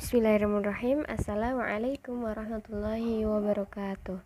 Bismillahirrahmanirrahim. Assalamualaikum warahmatullahi wabarakatuh.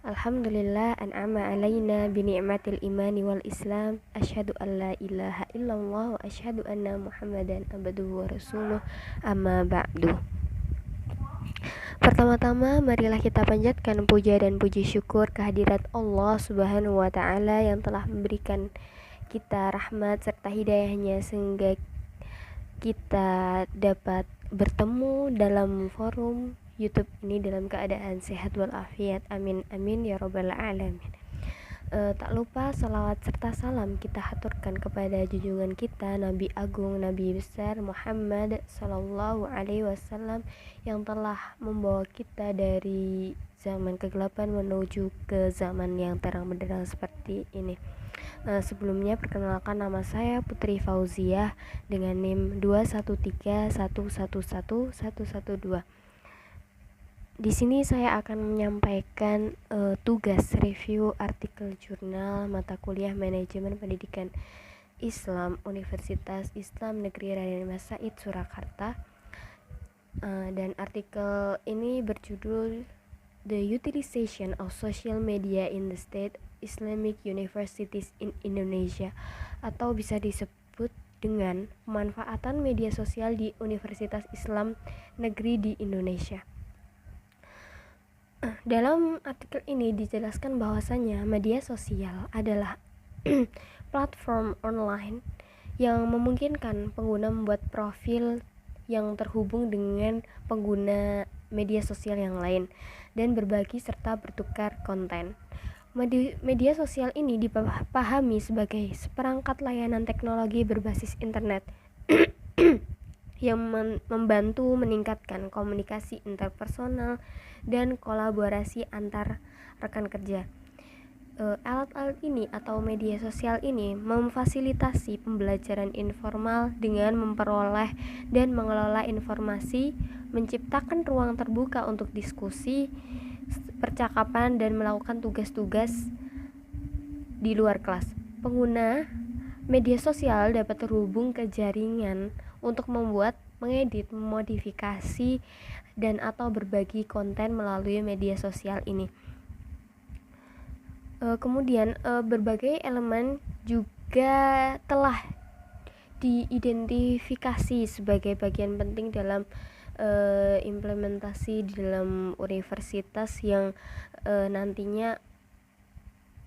Alhamdulillah an'ama alaina bini'matil imani wal islam. Asyhadu an la ilaha illallah wa asyhadu anna muhammadan abduhu wa rasuluh. Amma ba'du. Pertama-tama marilah kita panjatkan puja dan puji syukur kehadirat Allah Subhanahu wa taala yang telah memberikan kita rahmat serta hidayahnya sehingga kita dapat bertemu dalam forum YouTube ini dalam keadaan sehat walafiat. Amin amin ya robbal alamin. Tak lupa salawat serta salam kita haturkan kepada junjungan kita Nabi Agung, Nabi besar Muhammad Sallallahu Alaihi Wasallam yang telah membawa kita dari zaman kegelapan menuju ke zaman yang terang benderang seperti ini. Sebelumnya perkenalkan, nama saya Putri Fauziah dengan NIM 213111112. Di sini saya akan menyampaikan tugas review artikel jurnal mata kuliah Manajemen Pendidikan Islam Universitas Islam Negeri Raden Mas Said Surakarta. Dan artikel ini berjudul The Utilization of Social Media in the State Islamic Universities in Indonesia, atau bisa disebut dengan pemanfaatan media sosial di Universitas Islam Negeri di Indonesia. Dalam artikel ini dijelaskan bahwasanya media sosial adalah platform online yang memungkinkan pengguna membuat profil yang terhubung dengan pengguna media sosial yang lain dan berbagi serta bertukar konten. Media sosial ini dipahami sebagai seperangkat layanan teknologi berbasis internet yang membantu meningkatkan komunikasi interpersonal dan kolaborasi antar rekan kerja. Alat-alat ini atau media sosial ini memfasilitasi pembelajaran informal dengan memperoleh dan mengelola informasi, menciptakan ruang terbuka untuk diskusi, percakapan, dan melakukan tugas-tugas di luar kelas. Pengguna media sosial dapat terhubung ke jaringan untuk membuat, mengedit, memodifikasi, dan atau berbagi konten melalui media sosial ini. Kemudian berbagai elemen juga telah diidentifikasi sebagai bagian penting dalam implementasi di dalam universitas yang nantinya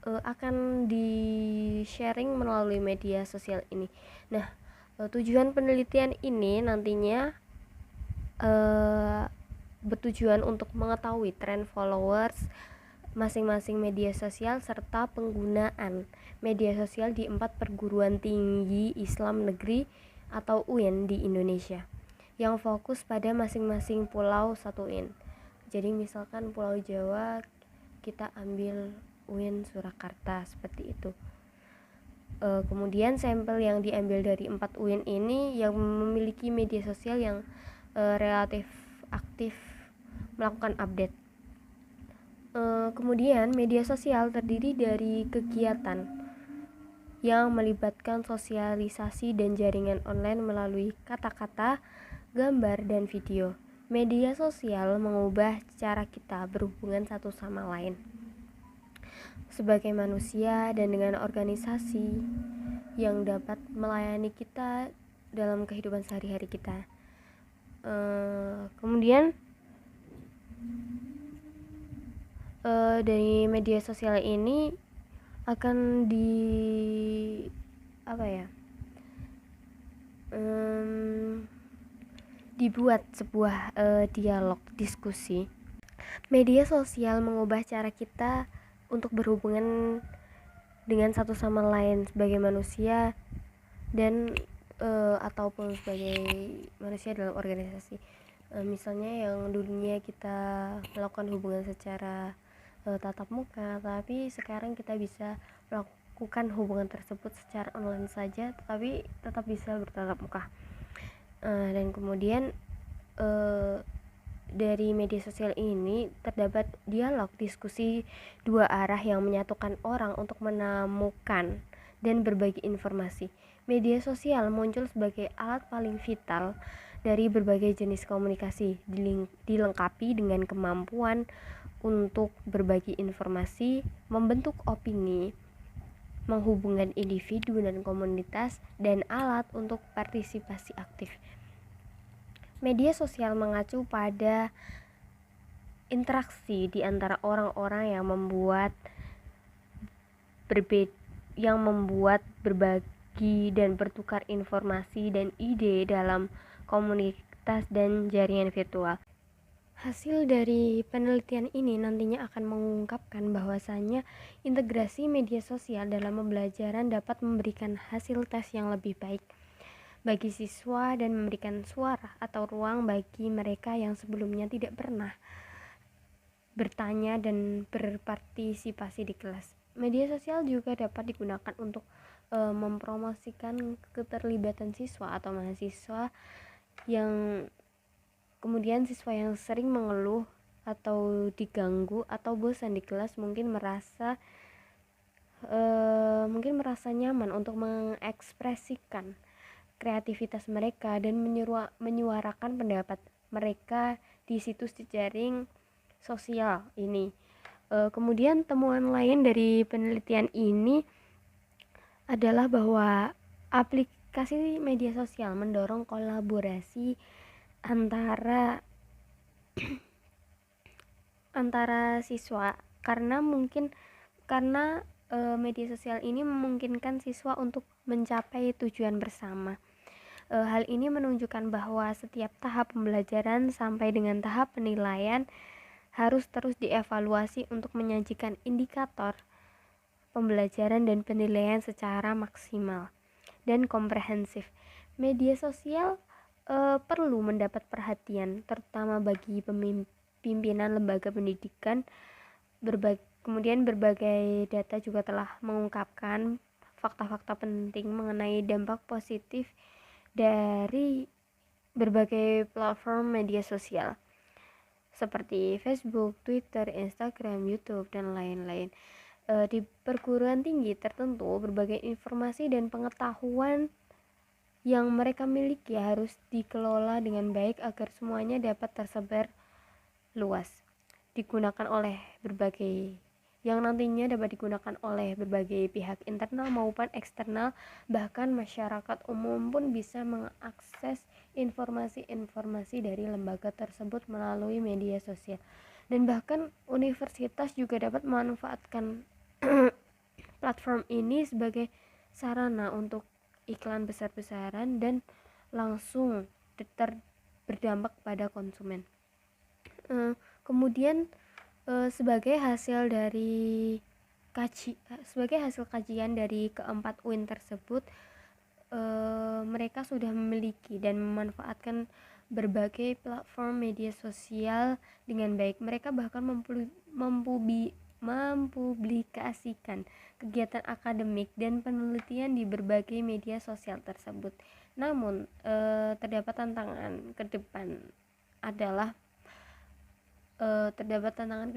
akan di-sharing melalui media sosial ini. Nah, tujuan penelitian ini nantinya bertujuan untuk mengetahui tren followers masing-masing media sosial serta penggunaan media sosial di 4 perguruan tinggi Islam negeri atau UIN di Indonesia yang fokus pada masing-masing pulau satu UIN. Jadi misalkan Pulau Jawa kita ambil UIN Surakarta seperti itu. Kemudian sampel yang diambil dari 4 UIN ini yang memiliki media sosial yang relatif aktif melakukan update. Kemudian media sosial terdiri dari kegiatan yang melibatkan sosialisasi dan jaringan online melalui kata-kata, gambar, dan video. Media sosial mengubah cara kita berhubungan satu sama lain sebagai manusia dan dengan organisasi yang dapat melayani kita dalam kehidupan sehari-hari kita. Kemudian dari media sosial ini akan dibuat sebuah dialog diskusi. Media sosial mengubah cara kita untuk berhubungan dengan satu sama lain sebagai manusia dan ataupun sebagai manusia dalam organisasi. Misalnya yang dulunya kita melakukan hubungan secara tatap muka, tapi sekarang kita bisa melakukan hubungan tersebut secara online saja, tetapi tetap bisa bertatap muka. Dan kemudian dari media sosial ini terdapat dialog diskusi dua arah yang menyatukan orang untuk menemukan dan berbagi informasi. Media sosial muncul sebagai alat paling vital dari berbagai jenis komunikasi, dilengkapi dengan kemampuan untuk berbagi informasi, membentuk opini, menghubungkan individu dan komunitas, dan alat untuk partisipasi aktif. Media sosial mengacu pada interaksi di antara orang-orang yang membuat berbagi dan bertukar informasi dan ide dalam komunitas dan jaringan virtual. Hasil dari penelitian ini nantinya akan mengungkapkan bahwasanya integrasi media sosial dalam pembelajaran dapat memberikan hasil tes yang lebih baik bagi siswa dan memberikan suara atau ruang bagi mereka yang sebelumnya tidak pernah bertanya dan berpartisipasi di kelas. Media sosial juga dapat digunakan untuk mempromosikan keterlibatan siswa atau mahasiswa yang kemudian siswa yang sering mengeluh atau diganggu atau bosan di kelas mungkin merasa nyaman untuk mengekspresikan kreativitas mereka dan menyuarakan pendapat mereka di situs jejaring sosial ini. Kemudian temuan lain dari penelitian ini adalah bahwa aplikasi media sosial mendorong kolaborasi antara siswa karena media sosial ini memungkinkan siswa untuk mencapai tujuan bersama. Hal ini menunjukkan bahwa setiap tahap pembelajaran sampai dengan tahap penilaian harus terus dievaluasi untuk menyajikan indikator pembelajaran dan penilaian secara maksimal dan komprehensif. Media sosial perlu mendapat perhatian terutama bagi pimpinan lembaga pendidikan. Kemudian berbagai data juga telah mengungkapkan fakta-fakta penting mengenai dampak positif dari berbagai platform media sosial seperti Facebook, Twitter, Instagram, YouTube, dan lain-lain. Di perguruan tinggi tertentu, berbagai informasi dan pengetahuan yang mereka miliki harus dikelola dengan baik agar semuanya dapat tersebar luas. Nantinya dapat digunakan oleh berbagai pihak internal maupun eksternal, bahkan masyarakat umum pun bisa mengakses informasi-informasi dari lembaga tersebut melalui media sosial. Dan bahkan universitas juga dapat memanfaatkan platform ini sebagai sarana untuk iklan besar-besaran dan langsung berdampak pada konsumen. Kemudian sebagai hasil kajian dari keempat UIN tersebut, mereka sudah memiliki dan memanfaatkan berbagai platform media sosial dengan baik. Mereka bahkan mempublikasikan kegiatan akademik dan penelitian di berbagai media sosial tersebut. Namun terdapat tantangan ke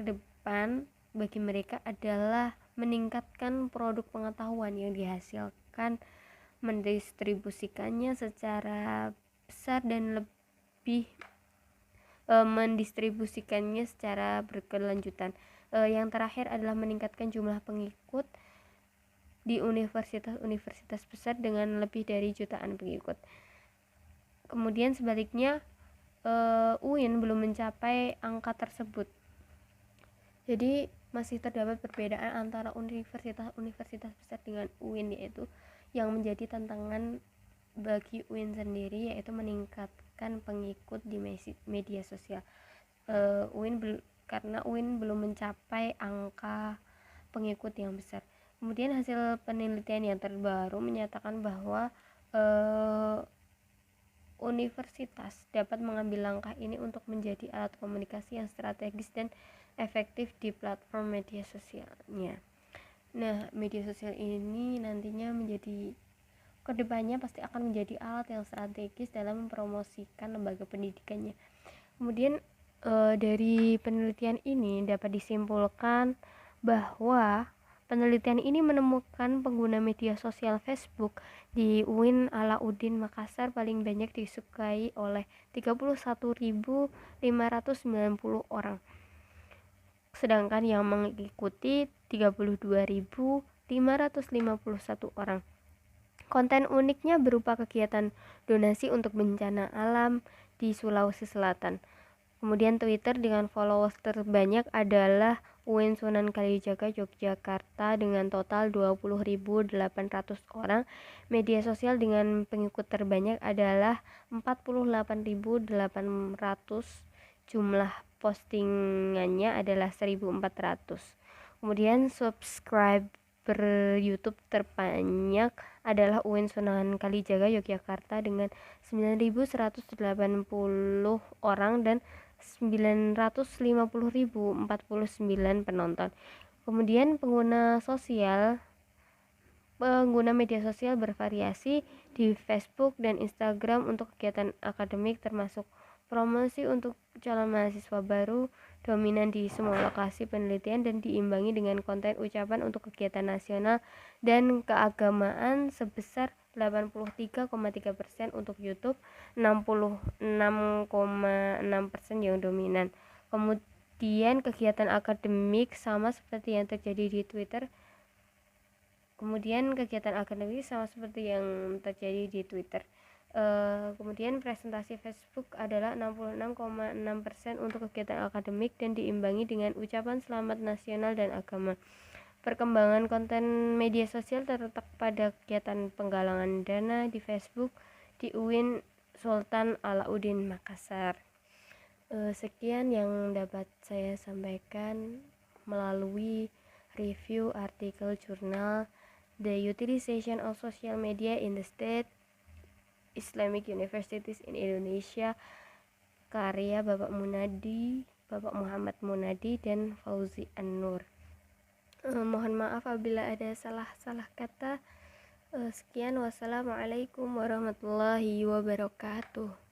depan bagi mereka adalah meningkatkan produk pengetahuan yang dihasilkan, mendistribusikannya secara besar dan lebih mendistribusikannya secara berkelanjutan. Yang terakhir adalah meningkatkan jumlah pengikut di universitas-universitas besar dengan lebih dari jutaan pengikut. Kemudian sebaliknya, UIN belum mencapai angka tersebut. Jadi masih terdapat perbedaan antara universitas-universitas besar dengan UIN, yaitu yang menjadi tantangan bagi UIN sendiri yaitu meningkatkan pengikut di media sosial. Karena UIN belum mencapai angka pengikut yang besar. Kemudian hasil penelitian yang terbaru menyatakan bahwa universitas dapat mengambil langkah ini untuk menjadi alat komunikasi yang strategis dan efektif di platform media sosialnya. Nah, media sosial ini nantinya kedepannya pasti akan menjadi alat yang strategis dalam mempromosikan lembaga pendidikannya. Kemudian dari penelitian ini dapat disimpulkan bahwa Penelitian ini menemukan pengguna media sosial Facebook di UIN Alauddin Makassar paling banyak disukai oleh 31.590 orang, sedangkan yang mengikuti 32.551 orang. Konten uniknya berupa kegiatan donasi untuk bencana alam di Sulawesi Selatan. Kemudian Twitter dengan followers terbanyak adalah UIN Sunan Kalijaga Yogyakarta dengan total 20.800 orang. Media sosial dengan pengikut terbanyak adalah 48.800. Jumlah postingannya adalah 1.400. Kemudian subscriber YouTube terbanyak adalah UIN Sunan Kalijaga Yogyakarta dengan 9.180 orang dan 950.049 penonton. Kemudian pengguna media sosial bervariasi di Facebook dan Instagram untuk kegiatan akademik termasuk promosi untuk calon mahasiswa baru, dominan di semua lokasi penelitian dan diimbangi dengan konten ucapan untuk kegiatan nasional dan keagamaan sebesar 83,3% untuk YouTube, 66,6% yang dominan. Kemudian kegiatan akademik sama seperti yang terjadi di Twitter. Kemudian presentasi Facebook adalah 66,6% untuk kegiatan akademik dan diimbangi dengan ucapan selamat nasional dan agama. Perkembangan konten media sosial terletak pada kegiatan penggalangan dana di Facebook di UIN Sultan Alauddin Makassar. Sekian yang dapat saya sampaikan melalui review artikel jurnal The Utilization of Social Media in the State Islamic Universities in Indonesia, karya Bapak Muhammad Munadi dan Fauzi An-Nur. Mohon maaf apabila ada salah kata. Sekian, wassalamualaikum warahmatullahi wabarakatuh.